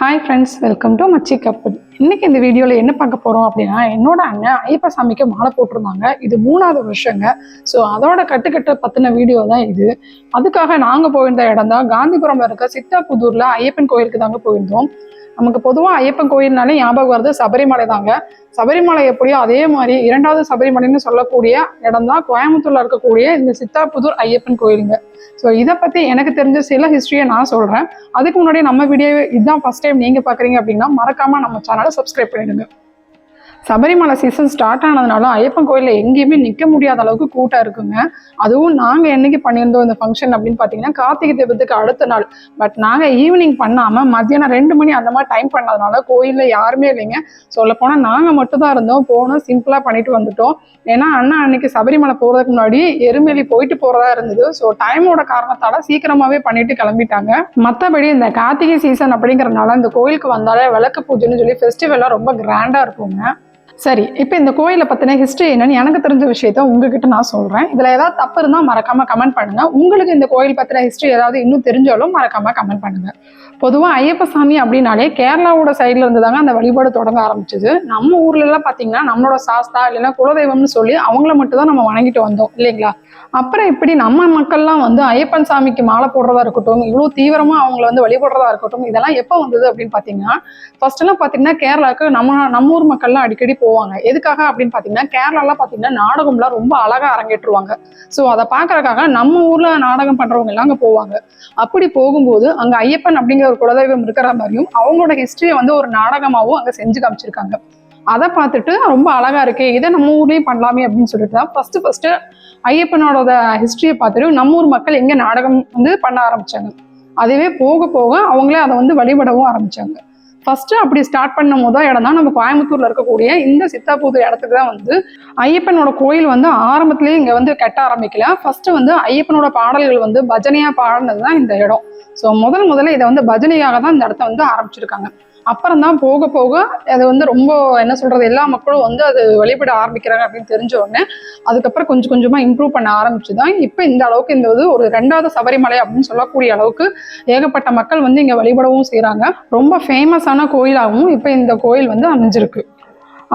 Hi friends, welcome to மச்சி கப்பல். இன்னைக்கு இந்த வீடியோவில் என்ன பார்க்க போகிறோம் அப்படின்னா, என்னோட அண்ணன் ஐயப்ப சாமிக்கு மாலை போட்டிருந்தாங்க. இது 3வது வருஷங்க. ஸோ அதோட கட்டுக்கட்டை பற்றின வீடியோ தான் இது. அதுக்காக நாங்கள் போயிருந்த இடம் தான் காந்திபுரம்ல இருக்க சித்தாபுதூரில் ஐயப்பன் கோயிலுக்கு தாங்க போயிருந்தோம். நமக்கு பொதுவாக ஐயப்பன் கோயில்னாலே ஞாபகம் வருது சபரிமலை தாங்க. சபரிமலை எப்படியோ அதே மாதிரி 2வது சபரிமலைன்னு சொல்லக்கூடிய இடம் தான் கோயம்புத்தூர்ல இருக்கக்கூடிய இந்த சித்தாபுதூர் ஐயப்பன் கோயிலுங்க. ஸோ இதை பற்றி எனக்கு தெரிஞ்ச சில ஹிஸ்ட்ரியை நான் சொல்கிறேன். அதுக்கு முன்னாடி நம்ம வீடியோ இதுதான் ஃபர்ஸ்ட் டைம் நீங்கள் பார்க்குறீங்க அப்படின்னா மறக்காமல் நம்ம சேனலை சப்ஸ்கிரைப் பண்ணிடுங்க. சபரிமலை சீசன் ஸ்டார்ட் ஆனதுனால ஐயப்பன் கோயிலில் எங்கேயுமே நிற்க முடியாத அளவுக்கு கூட்டம் இருக்குங்க. அதுவும் நாங்கள் என்னைக்கு பண்ணியிருந்தோம் இந்த ஃபங்க்ஷன் அப்படின்னு பார்த்தீங்கன்னா கார்த்திகை தீபத்துக்கு அடுத்த நாள். பட் நாங்கள் ஈவினிங் பண்ணாமல் மத்தியானம் 2 மணி அந்த மாதிரி டைம் பண்ணதுனால கோயிலில் யாருமே இல்லைங்க. சொல்லப்போனால் நாங்கள் மட்டும் தான் இருந்தோம். போனோம், சிம்பிளாக பண்ணிட்டு வந்துட்டோம். ஏன்னா அண்ணா அன்னைக்கு சபரிமலை போகிறதுக்கு முன்னாடி எருமேலி போயிட்டு போகிறதா இருந்தது. ஸோ டைமோட காரணத்தால் சீக்கிரமாகவே பண்ணிட்டு கிளம்பிட்டாங்க. மற்றபடி இந்த கார்த்திகை சீசன் அப்படிங்கிறதுனால இந்த கோயிலுக்கு வந்தாலே விளக்கு பூஜைன்னு சொல்லி ஃபெஸ்டிவலாக ரொம்ப கிராண்டாக இருக்குங்க. சரி, இப்போ இந்த கோயிலை பற்றின ஹிஸ்ட்ரி என்னன்னு எனக்கு தெரிஞ்ச விஷயத்த உங்ககிட்ட நான் சொல்கிறேன். இதில் ஏதாவது தப்பு இருந்தால் மறக்காமல் கமெண்ட் பண்ணுங்கள். உங்களுக்கு இந்த கோயில் பற்றின ஹிஸ்ட்ரி ஏதாவது இன்னும் தெரிஞ்சாலும் மறக்காமல் கமெண்ட் பண்ணுங்கள். பொதுவாக ஐயப்ப சாமி அப்படின்னாலே கேரளாவோட சைடில் இருந்து தாங்க அந்த வழிபாடு தொடங்க ஆரம்பிச்சது. நம்ம ஊர்லலாம் பார்த்தீங்கன்னா நம்மளோட சாஸ்தா இல்லைன்னா குலதெய்வம்னு சொல்லி அவங்கள மட்டும் தான் நம்ம வணங்கிட்டு வந்தோம் இல்லைங்களா. அப்புறம் இப்படி நம்ம மக்கள்லாம் வந்து ஐயப்பன் சாமிக்கு மாலை போடுறதா இருக்கட்டும், இவ்வளோ தீவிரமாக அவங்கள வந்து வழிபடுறதா இருக்கட்டும், இதெல்லாம் எப்போ வந்தது அப்படின்னு பார்த்தீங்கன்னா, ஃபர்ஸ்ட் எல்லாம் பார்த்தீங்கன்னா கேரளாவுக்கு நம்ம ஊர் மக்கள்லாம் அடிக்கடி போவாங்க. எதுக்காக அப்படின்னு பார்த்தீங்கன்னா, கேரளாலாம் பார்த்தீங்கன்னா நாடகம்லாம் ரொம்ப அழகாக அரங்கேற்றுவாங்க. ஸோ அதை பார்க்கறதுக்காக நம்ம ஊர்ல நாடகம் பண்றவங்க எல்லாம் அங்கே போவாங்க. அப்படி போகும்போது அங்கே ஐயப்பன் அப்படிங்கிற ஒரு குலதெய்வம் இருக்கிற மாதிரியும் அவங்களோட ஹிஸ்டரியை வந்து ஒரு நாடகமாகவும் அங்கே செஞ்சு காமிச்சிருக்காங்க. அதை பார்த்துட்டு ரொம்ப அழகா இருக்கு, இதை நம்ம ஊர்லயும் பண்ணலாமே அப்படின்னு சொல்லிட்டு தான் ஃபர்ஸ்ட் ஐயப்பனோட ஹிஸ்டரியை பார்த்துட்டு நம்ம ஊர் மக்கள் எங்க நாடகம் வந்து பண்ண ஆரம்பிச்சாங்க. அதுவே போக போக அவங்களே அதை வந்து வழிபடவும் ஆரம்பிச்சாங்க. ஃபர்ஸ்ட் அப்படி ஸ்டார்ட் பண்ண முதல் இடம் தான் நம்ம கோயம்புத்தூர்ல இருக்கக்கூடிய இந்த சித்தாபுதூர் இடத்துக்கு தான் வந்து ஐயப்பனோட கோயில் வந்து ஆரம்பத்திலேயே இங்க வந்து கட்ட ஆரம்பிக்கல. ஃபர்ஸ்ட் வந்து ஐயப்பனோட பாடல்கள் வந்து பஜனையா பாடினது தான் இந்த இடம். ஸோ முதல்ல இதை வந்து பஜனையாக தான் இந்த இடத்த வந்து ஆரம்பிச்சிருக்காங்க. அப்புறம் தான் போக போக அது வந்து ரொம்ப என்ன சொல்றது, எல்லா மக்களும் வந்து அது வழிபட ஆரம்பிக்கிறாங்க அப்படின்னு தெரிஞ்ச உடனே அதுக்கப்புறம் கொஞ்சம் கொஞ்சமா இம்ப்ரூவ் பண்ண ஆரம்பிச்சுதான் இப்போ இந்த அளவுக்கு இந்த ஒரு 2வது சபரிமலை அப்படின்னு சொல்லக்கூடிய அளவுக்கு ஏகப்பட்ட மக்கள் வந்து இங்க வழிபடவும் செய்யறாங்க. ரொம்ப ஃபேமஸான கோயிலாகவும் இப்போ இந்த கோயில் வந்து அமைஞ்சிருக்கு.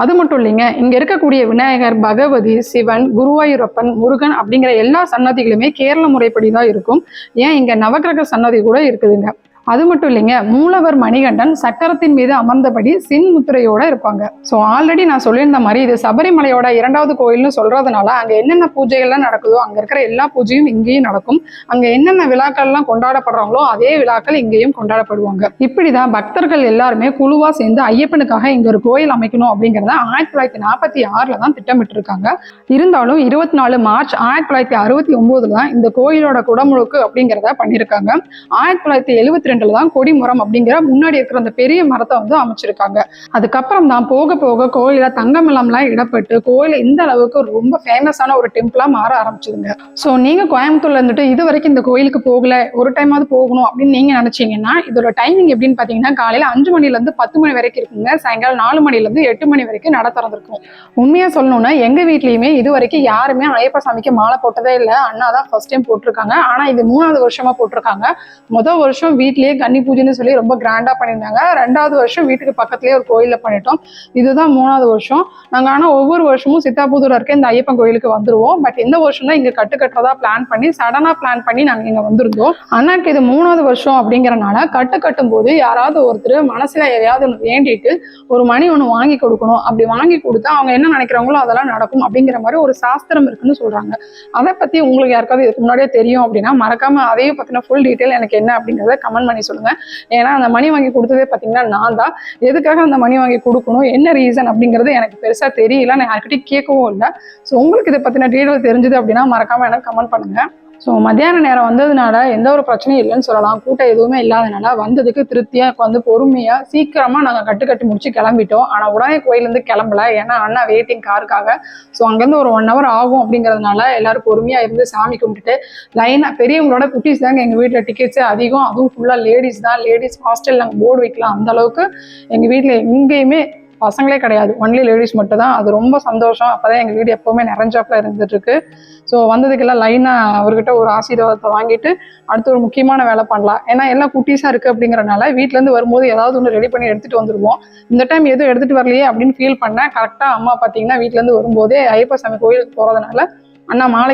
அது மட்டும் இல்லைங்க, இங்க இருக்கக்கூடிய விநாயகர், பகவதி, சிவன், குருவாயூரப்பன், முருகன் அப்படிங்கிற எல்லா சன்னதிகளுமே கேரள முறைப்படி தான் இருக்கும். ஏன் இங்க நவகிரக சன்னதி கூட இருக்குதுங்க. அது மட்டும் இல்லைங்க, மூலவர் மணிகண்டன் சக்கரத்தின் மீது அமர்ந்தபடி சின் முத்திரையோட இருப்பாங்க. ஸோ ஆல்ரெடி நான் சொல்லியிருந்த மாதிரி இது சபரிமலையோட 2வது கோயில்னு சொல்றதுனால அங்க என்னென்ன பூஜைகள்லாம் நடக்குதோ அங்க இருக்கிற எல்லா பூஜையும் இங்கேயும் நடக்கும். அங்க என்னென்ன விழாக்கள்லாம் கொண்டாடப்படுறாங்களோ அதே விழாக்கள் இங்கேயும் கொண்டாடப்படுவாங்க. இப்படிதான் பக்தர்கள் எல்லாருமே குழுவா சேர்ந்து ஐயப்பனுக்காக இங்க ஒரு கோயில் அமைக்கணும் அப்படிங்கிறத 1946 தான் திட்டமிட்டு இருக்காங்க. இருந்தாலும் 24 மார்ச் 1969 தான் இந்த கோயிலோட குடமுழுக்கு அப்படிங்கிறத பண்ணியிருக்காங்க. 1972 தான் கொடிமரம் அப்படிங்கிற முன்னாடி இருக்கிற அந்த பெரிய மரத்தை வந்து அமைச்சிருக்காங்க. அதுக்கப்புறம் தான் போக போக கோயில தங்கமலம்லாம் இடப்பட்டு கோயில இந்த அளவுக்கு ரொம்ப ஃபேமஸான ஒரு டெம்பிளா மாற ஆரம்பிச்சதுங்க. ஸோ நீங்க கோயம்புத்தூர்ல இருந்துட்டு இது வரைக்கும் இந்த கோயிலுக்கு போகல, ஒரு டைமாவது போகணும் அப்படின்னு நீங்க நினைச்சீங்கன்னா இதோட டைமிங் எப்படின்னு பாத்தீங்கன்னா காலையில 5 மணில இருந்து 10 மணி வரைக்கும் இருக்குங்க. சாயங்காலம் 4 மணில இருந்து 8 மணி வரைக்கும் நட திறந்திருக்கும். உண்மையா சொல்லணும்னா எங்க வீட்லயுமே இது வரைக்கும் யாருமே ஐயப்ப சாமிக்கு மாலை போட்டதே இல்லை. அண்ணா தான் ஃபர்ஸ்ட் டைம் போட்டிருக்காங்க. ஆனா இது 3வது வருஷமா போட்டிருக்காங்க. முதல் வருஷம் வீட்லயே கன்னி பூஜைன்னு சொல்லி ரொம்ப கிராண்டா பண்ணியிருந்தாங்க. 2வது வருஷம் வீட்டுக்கு பக்கத்துலயே ஒரு கோயில்ல பண்ணிட்டோம். இதுதான் 3வது வருஷம். நாங்க ஆனா ஒவ்வொரு வருஷமும் சித்தாபுதூர்ல இருக்க இந்த ஐயப்பன் கோயிலுக்கு வந்துருவோம். பட் இந்த வருஷம் தான் இங்க கட்டுறதா பிளான் பண்ணி சடனா பிளான் பண்ணி நாங்க இங்க வந்திருந்தோம். அண்ணாக்கு இது 3வது வருஷம் அப்படிங்கறனால கட்டும் போது யாராவது ஒருத்தர் மனசுல எதையாவது வேண்டிட்டு ஒரு மணி ஒண்ணு வாங்கி கொடுக்கணும். அப்படி வாங்கி கொடுத்தா அவங்க என்ன நினைக்கிறாங்களோ அதெல்லாம் நடக்கும் அப்படிங்கிற மாதிரி ஒரு சாஸ்திரம் இருக்குன்னு சொல்றாங்க. அதை பத்தி உங்களுக்கு யாருக்காவது இதுக்கு முன்னாடியே தெரியும் அப்படின்னா மறக்காம அதையும் பத்தின ஃபுல் டீட்டெயில் எனக்கு என்ன அப்படிங்கறத கமெண்ட் பண்ணி சொல்லுங்க. ஏன்னா அந்த மணி வாங்கி கொடுத்ததே பார்த்தீங்கன்னா நான் தான். எதுக்காக அந்த மணி வாங்கி கொடுக்கணும், என்ன ரீசன் அப்படிங்கிறது எனக்கு பெருசா தெரியல, நான் யார்கிட்டயும் கேட்கவும் இல்லை. ஸோ உங்களுக்கு இதை பத்தின டீட்டெயில் தெரிஞ்சது அப்படின்னா மறக்காம எனக்கு கமெண்ட் பண்ணுங்க. ஸோ மத்தியான நேரம் வந்ததுனால எந்த ஒரு பிரச்சனையும் இல்லைன்னு சொல்லலாம். கூட்டம் எதுவுமே இல்லாதனால வந்ததுக்கு திருப்தியா வந்து பொறுமையா சீக்கிரமா நாங்கள் கட்டி முடிச்சு கிளம்பிட்டோம். ஆனால் உடனே கோயிலேருந்து கிளம்பல, ஏன்னா அண்ணா வெயிட்டிங் காருக்காக. ஸோ அங்கேருந்து ஒரு 1 hour ஆகும் அப்படிங்கிறதுனால எல்லாரும் பொறுமையா இருந்து சாமி கும்பிட்டுட்டு லைனா பெரியவங்களோட குட்டீஸ் தாங்க எங்கள் வீட்டில் டிக்கெட்ஸே அதிகம். அதுவும் ஃபுல்லாக லேடிஸ் தான். லேடிஸ் ஹாஸ்டல் நாங்கள் போர்டு வைக்கலாம் அந்த அளவுக்கு எங்கள் வீட்டில் எங்கேயுமே பசங்களே கிடையாது, ஒன்லி லேடிஸ் மட்டும் தான். அது ரொம்ப சந்தோஷம். அப்போ தான் எங்கள் வீடு எப்போவுமே நிறைஞ்சாப்பில் இருந்துகிட்ருக்கு. ஸோ வந்ததுக்கெல்லாம் லைனாக அவர்கிட்ட ஒரு ஆசீர்வாதத்தை வாங்கிட்டு அடுத்து ஒரு முக்கியமான வேலை பண்ணலாம். ஏன்னா எல்லாம் குட்டீஸாக இருக்குது அப்படிங்கிறனால வீட்டிலேருந்து வரும்போது ஏதாவது ஒன்று ரெடி பண்ணி எடுத்துகிட்டு வந்துடுவோம். இந்த டைம் எதுவும் எடுத்துகிட்டு வரலையே அப்படின்னு ஃபீல் பண்ணேன். கரெக்டாக அம்மா பார்த்தீங்கன்னா வீட்டிலேருந்து வரும்போதே ஐயப்ப சாமி கோயிலுக்கு போகிறதுனால அண்ணா மாலை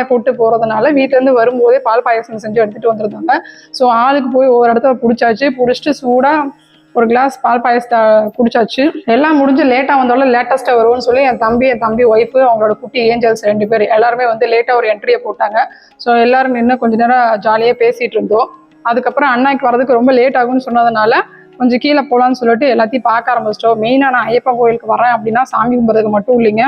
போட்டு போகிறதுனால வீட்டிலேருந்து வரும்போதே பால் பாயசம் செஞ்சு எடுத்துகிட்டு வந்திருந்தாங்க. ஸோ ஆளுக்கு போய் ஒவ்வொரு இடத்துல பிடிச்சிட்டு சூடாக ஒரு கிளாஸ் பால் பாயசத்தை குடிச்சாச்சு. எல்லாம் முடிஞ்சு லேட்டாக வந்தாலும் லேட்டஸ்ட்டாக வருவோம்னு சொல்லி என் தம்பி ஒய்ஃபு அவங்களோட குட்டி ஏஞ்சல்ஸ் 2 பேர் எல்லாருமே வந்து லேட்டாக ஒரு என்ட்ரியை போட்டாங்க. ஸோ எல்லாரும் நின்று கொஞ்ச நேரம் ஜாலியாக பேசிகிட்டு இருந்தோம். அதுக்கப்புறம் அண்ணாக்கு வரதுக்கு ரொம்ப லேட் ஆகும்னு சொன்னதுனால கொஞ்சம் கீழே போகலான்னு சொல்லிட்டு எல்லாத்தையும் பார்க்க ஆரம்பிச்சிட்டோம். மெயினாக நான் ஐயப்பன் கோயிலுக்கு வரேன் அப்படின்னா சாமி கும்பிட்றதுக்கு மட்டும் இல்லைங்க,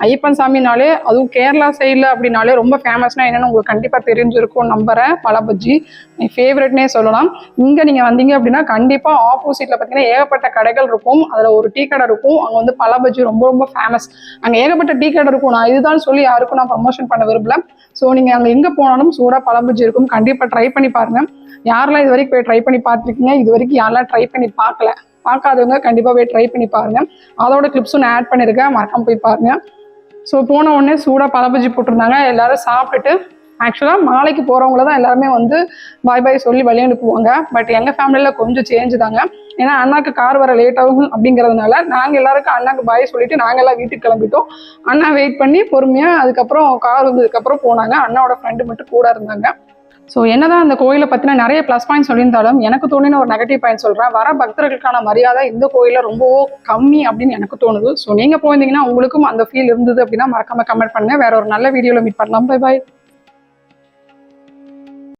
ஐயப்பன் சாமினாலே அதுவும் கேரளா சைடில் அப்படின்னாலே ரொம்ப ஃபேமஸ்னா என்னென்னு உங்களுக்கு கண்டிப்பாக தெரிஞ்சிருக்கும் நம்புறேன். பழபஜ்ஜி என் ஃபேவரெட்னே சொல்லலாம். இங்கே நீங்கள் வந்தீங்க அப்படின்னா கண்டிப்பாக ஆப்போசிட்டில் பார்த்தீங்கன்னா ஏகப்பட்ட கடைகள் இருக்கும். அதில் ஒரு டீ கடை இருக்கும். அங்கே வந்து பழபஜ்ஜி ரொம்ப ரொம்ப ஃபேமஸ். அங்கே ஏகப்பட்ட டீ கடை இருக்கும். நான் இதுதான் சொல்லி யாருக்கும் நான் ப்ரமோஷன் பண்ண விரும்பல. ஸோ நீங்கள் அங்கே எங்கே போனாலும் சூடாக பழபஜ்ஜி இருக்கும். கண்டிப்பாக ட்ரை பண்ணி பாருங்கள். யாரெல்லாம் இது வரைக்கும் போய் ட்ரை பண்ணி பார்த்துருக்கீங்க, இது வரைக்கும் யாரெல்லாம் ட்ரை பண்ணி பார்க்காதவங்க கண்டிப்பாக போய் ட்ரை பண்ணி பாருங்கள். அதோட கிளிப்ஸும் நான் ஆட் பண்ணியிருக்கேன், மறக்காம போய் பாருங்கள். ஸோ போன உடனே சூடாக பழபஜ்ஜி போட்டிருந்தாங்க. எல்லாரும் சாப்பிட்டுட்டு ஆக்சுவலாக மாலைக்கு போகிறவங்கள தான் எல்லாருமே வந்து பாய் சொல்லி வழி அனுப்புவாங்க. பட் எங்கள் ஃபேமிலியில் கொஞ்சம் சேஞ்சு தாங்க. ஏன்னா அண்ணாக்கு கார் வர லேட் ஆகும் அப்படிங்கிறதுனால நாங்கள் எல்லாருக்கும் அண்ணாக்கு பாய் சொல்லிட்டு நாங்கள் எல்லாம் வீட்டுக்கு கிளம்பிட்டோம். அண்ணா வெயிட் பண்ணி பொறுமையாக அதுக்கப்புறம் கார் வந்ததுக்கப்புறம் போனாங்க. அண்ணாவோட ஃப்ரெண்டு மட்டும் கூட இருந்தாங்க. ஸோ என்னதான் அந்த கோயிலை பற்றின நிறைய ப்ளஸ் பாயிண்ட் சொல்லியிருந்தாலும் எனக்கு தோணின ஒரு நெகட்டிவ் பாயிண்ட் சொல்கிறேன். வர பக்தர்களுக்கான மரியாதை இந்த கோயிலில் ரொம்ப கம்மி அப்படின்னு எனக்கு தோணுது. ஸோ நீங்கள் போயிருந்தீங்கன்னா உங்களுக்கும் அந்த ஃபீல் இருந்தது அப்படின்னா மறக்காம கமெண்ட் பண்ணுங்கள். வேற ஒரு நல்ல வீடியோவில் மீட் பண்ணலாம். Bye bye.